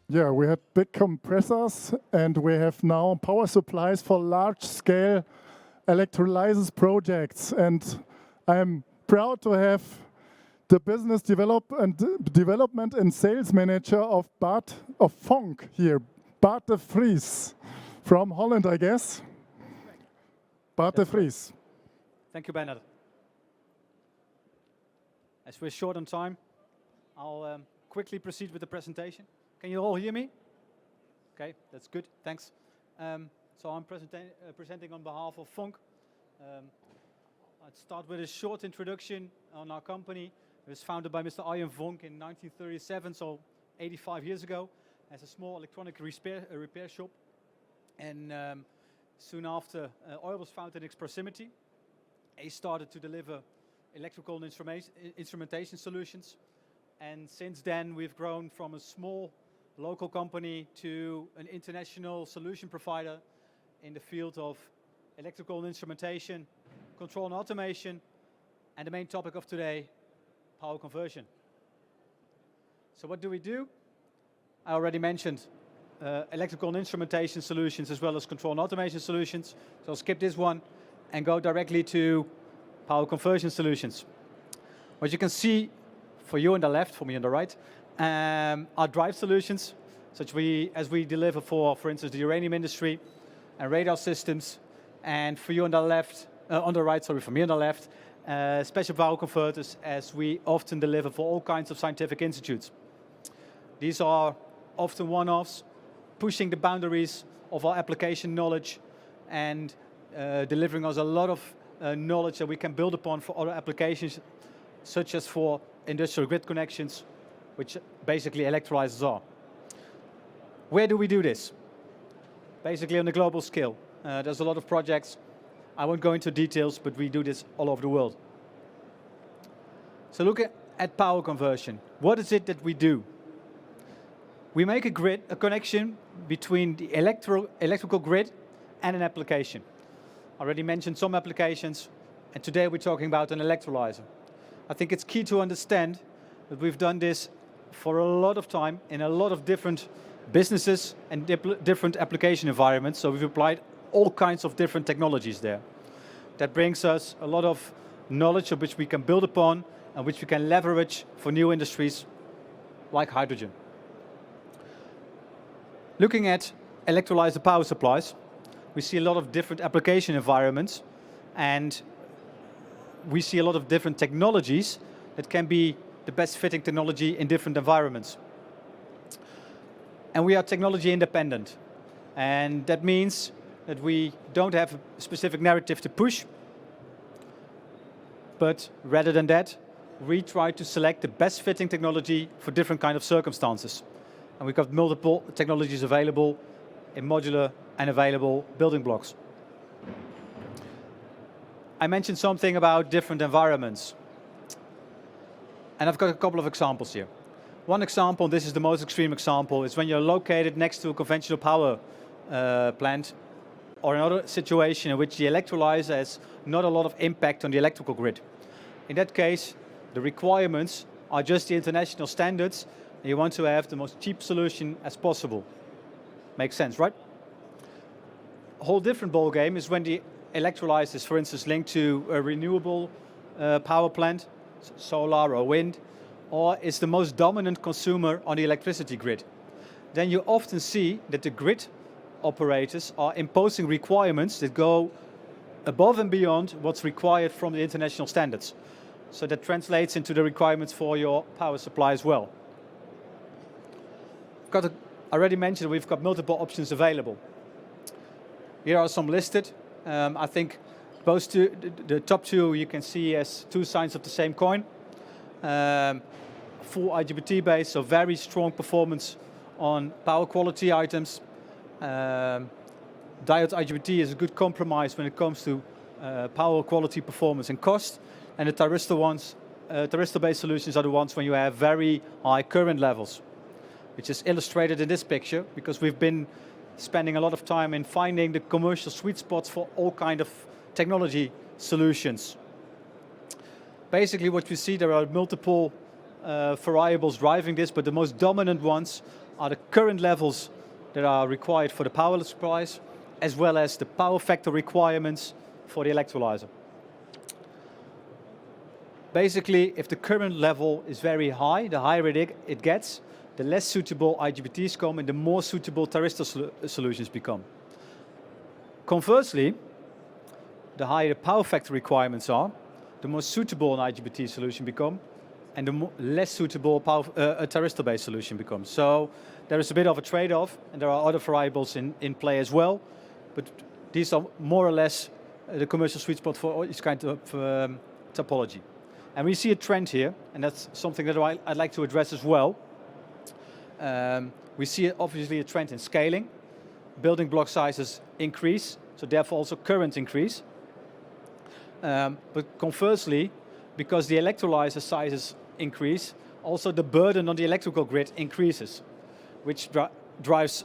Yeah, we had big compressors, and we have now power supplies for large-scale electrolysis projects. And I'm proud to have the business development and sales manager of Bart of VONK here, Bart de Vries, from Holland, I guess. Bart de Vries. Thank you, Bernard. As we're short on time, I'll quickly proceed with the presentation. Can you all hear me? Okay, that's good, thanks. So I'm presenting on behalf of VONK. I'd start with a short introduction on our company. It was founded by Mr. Ian VONK in 1937, so 85 years ago, as a small electronic repair shop. And soon after, oil was found in its proximity. He started to deliver electrical and instrumentation solutions. And since then, we've grown from a small local company to an international solution provider in the field of electrical and instrumentation, control and automation, and the main topic of today, power conversion. So what do we do? I already mentioned electrical and instrumentation solutions as well as control and automation solutions. So I'll skip this one and go directly to power conversion solutions. What you can see for you on the left, for me on the right, are drive solutions, such as we deliver for instance, the uranium industry and radar systems. And for you on the left, on the right, sorry, for me on the left, special power converters, as we often deliver for all kinds of scientific institutes. These are often one-offs, pushing the boundaries of our application knowledge and delivering us a lot of knowledge that we can build upon for other applications, such as for industrial grid connections, which basically electrolyzers are. Where do we do this? Basically on a global scale. There's a lot of projects. I won't go into details, but we do this all over the world. So look at power conversion. What is it that we do? We make a connection between the electrical grid and an application. I already mentioned some applications, and today we're talking about an electrolyzer. I think it's key to understand that we've done this for a lot of time in a lot of different businesses and different application environments. So we've applied all kinds of different technologies there. That brings us a lot of knowledge of which we can build upon and which we can leverage for new industries like hydrogen. Looking at electrolyzer power supplies, we see a lot of different application environments, and we see a lot of different technologies that can be the best fitting technology in different environments. And we are technology independent. And that means that we don't have a specific narrative to push, but rather than that, we try to select the best fitting technology for different kind of circumstances. And we've got multiple technologies available in modular and available building blocks. I mentioned something about different environments. And I've got a couple of examples here. One example, this is the most extreme example, is when you're located next to a conventional power plant, or another situation in which the electrolyzer has not a lot of impact on the electrical grid. In that case, the requirements are just the international standards, and you want to have the most cheap solution as possible. Makes sense, right? A whole different ballgame is when the electrolyzer is, for instance, linked to a renewable power plant, solar or wind, or is the most dominant consumer on the electricity grid. Then you often see that the grid operators are imposing requirements that go above and beyond what's required from the international standards. So that translates into the requirements for your power supply as well. I already mentioned we've got multiple options available. Here are some listed. I think the top two you can see as two sides of the same coin. Full IGBT base, so very strong performance on power quality items. Diode IGBT is a good compromise when it comes to power quality, performance and cost. And the thyristor-based solutions are the ones when you have very high current levels, which is illustrated in this picture because we've been spending a lot of time in finding the commercial sweet spots for all kind of technology solutions. Basically what we see, there are multiple variables driving this, but the most dominant ones are the current levels that are required for the power supplies, as well as the power factor requirements for the electrolyzer. Basically, if the current level is very high, the higher it gets, the less suitable IGBTs come and the more suitable thyristor solutions become. Conversely, the higher the power factor requirements are, the more suitable an IGBT solution become, and the less suitable a thyristor-based solution becomes. So there is a bit of a trade-off, and there are other variables in play as well, but these are more or less the commercial sweet spot for each kind of topology. And we see a trend here, and that's something that I'd like to address as well. We see obviously a trend in scaling. Building block sizes increase, so therefore also current increase. But conversely, because the electrolyzer sizes increase, also the burden on the electrical grid increases, which drives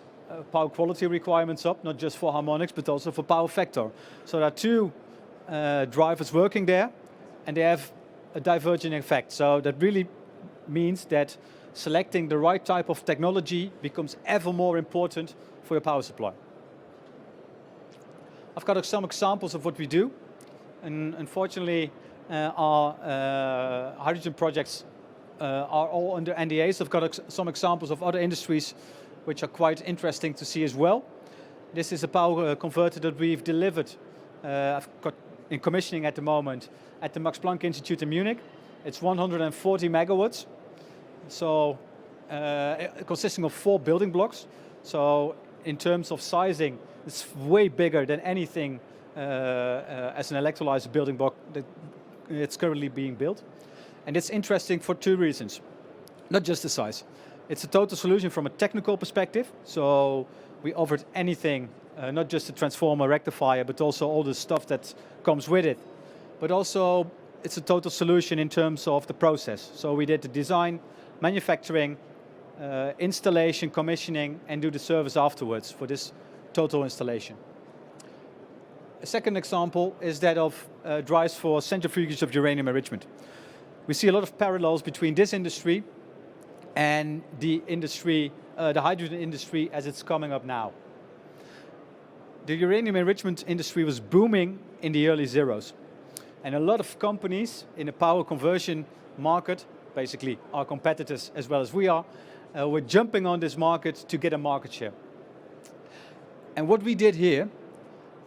power quality requirements up, not just for harmonics, but also for power factor. So there are two drivers working there, and they have a diverging effect. So that really means that selecting the right type of technology becomes ever more important for your power supply. I've got some examples of what we do, and unfortunately our hydrogen projects are all under NDAs. I've got some examples of other industries which are quite interesting to see as well. This is a power converter that we've delivered. I've got in commissioning at the moment at the Max Planck Institute in Munich. It's 140 megawatts, so consisting of 4 building blocks. So in terms of sizing, it's way bigger than anything as an electrolyzer building block that it's currently being built. And it's interesting for 2 reasons, not just the size. It's a total solution from a technical perspective, so we offered anything, not just the transformer, rectifier, but also all the stuff that comes with it. But also, it's a total solution in terms of the process. So we did the design, manufacturing, installation, commissioning, and do the service afterwards for this total installation. A second example is that of drives for centrifuges of uranium enrichment. We see a lot of parallels between this industry and the industry, the hydrogen industry as it's coming up now. The uranium enrichment industry was booming in the early zeros. And a lot of companies in the power conversion market, basically our competitors as well as we are, were jumping on this market to get a market share. And what we did here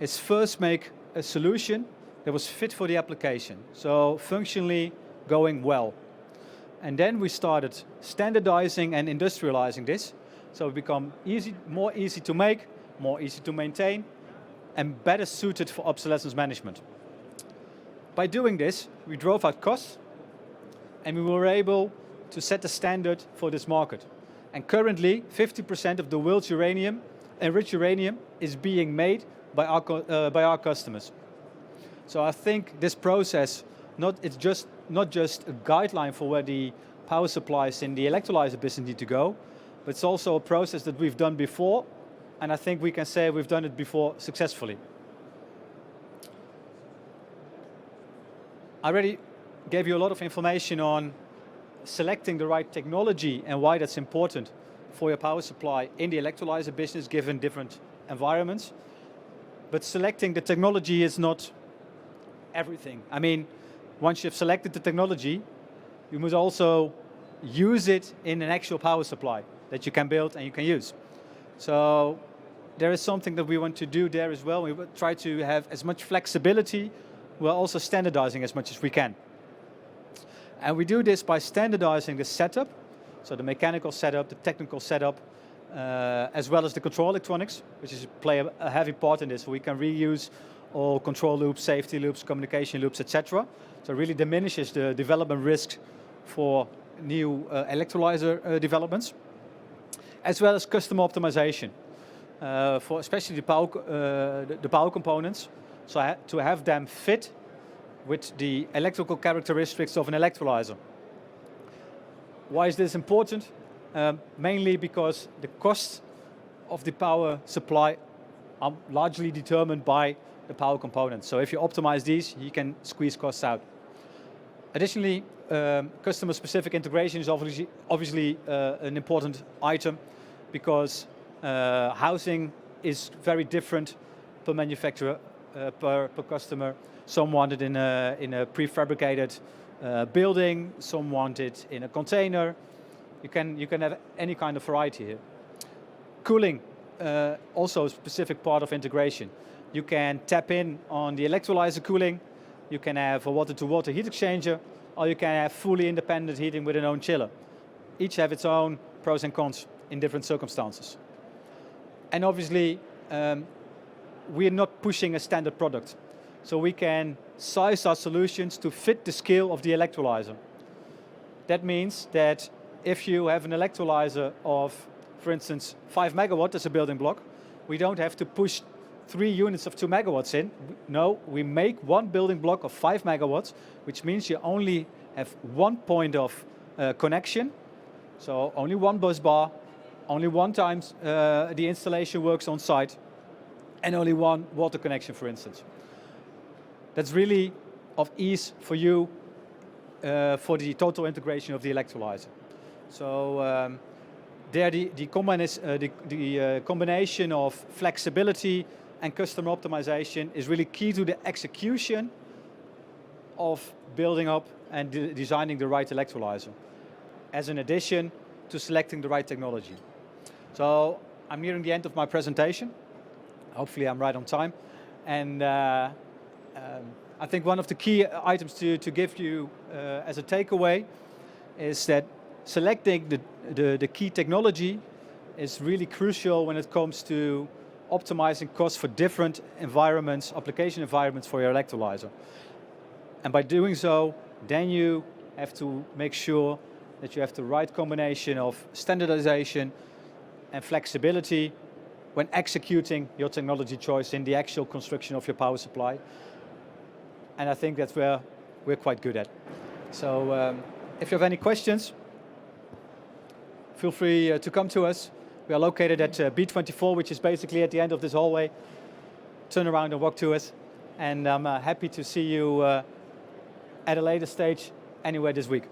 is first make a solution that was fit for the application, so functionally going well. And then we started standardizing and industrializing this, so it become more easy to make, more easy to maintain, and better suited for obsolescence management. By doing this, we drove out costs, and we were able to set the standard for this market. And currently, 50% of the world's uranium, enriched uranium, is being made by our customers. So I think this process, it's not just a guideline for where the power supplies in the electrolyzer business need to go, but it's also a process that we've done before, and I think we can say we've done it before successfully. I already gave you a lot of information on selecting the right technology and why that's important for your power supply in the electrolyzer business given different environments. But selecting the technology is not everything. I mean, once you've selected the technology, you must also use it in an actual power supply that you can build and you can use. So there is something that we want to do there as well. We will try to have as much flexibility while also standardizing as much as we can. And we do this by standardizing the setup, so the mechanical setup, the technical setup, as well as the control electronics, which play a heavy part in this. So we can reuse all control loops, safety loops, communication loops, etc. So it really diminishes the development risk for new electrolyzer developments, as well as custom optimization for especially the power components. So to have them fit with the electrical characteristics of an electrolyzer. Why is this important? Mainly because the costs of the power supply are largely determined by the power components. So if you optimize these, you can squeeze costs out. Additionally, customer-specific integration is obviously an important item. because housing is very different per manufacturer, per customer. Some want it in a prefabricated building, some want it in a container. You can have any kind of variety here. Cooling, also a specific part of integration. You can tap in on the electrolyzer cooling, you can have a water-to-water heat exchanger, or you can have fully independent heating with an own chiller. Each have its own pros and cons in different circumstances. And obviously, we're not pushing a standard product. So we can size our solutions to fit the scale of the electrolyzer. That means that if you have an electrolyzer of, for instance, 5 megawatt as a building block, we don't have to push 3 units of 2 megawatts in. No, we make one building block of 5 megawatts, which means you only have one point of connection, so only one bus bar, only one time the installation works on site, and only one water connection, for instance. That's really of ease for you for the total integration of the electrolyzer. So there the combination of flexibility and customer optimization is really key to the execution of building up and designing the right electrolyzer, as an addition to selecting the right technology. So I'm nearing the end of my presentation. Hopefully I'm right on time. And I think one of the key items to give you as a takeaway is that selecting the key technology is really crucial when it comes to optimizing costs for different environments, application environments for your electrolyzer. And by doing so, then you have to make sure that you have the right combination of standardization and flexibility when executing your technology choice in the actual construction of your power supply. And I think that's where we're quite good at. So if you have any questions, feel free to come to us. We are located at B24, which is basically at the end of this hallway. Turn around and walk to us. And I'm happy to see you at a later stage anywhere this week.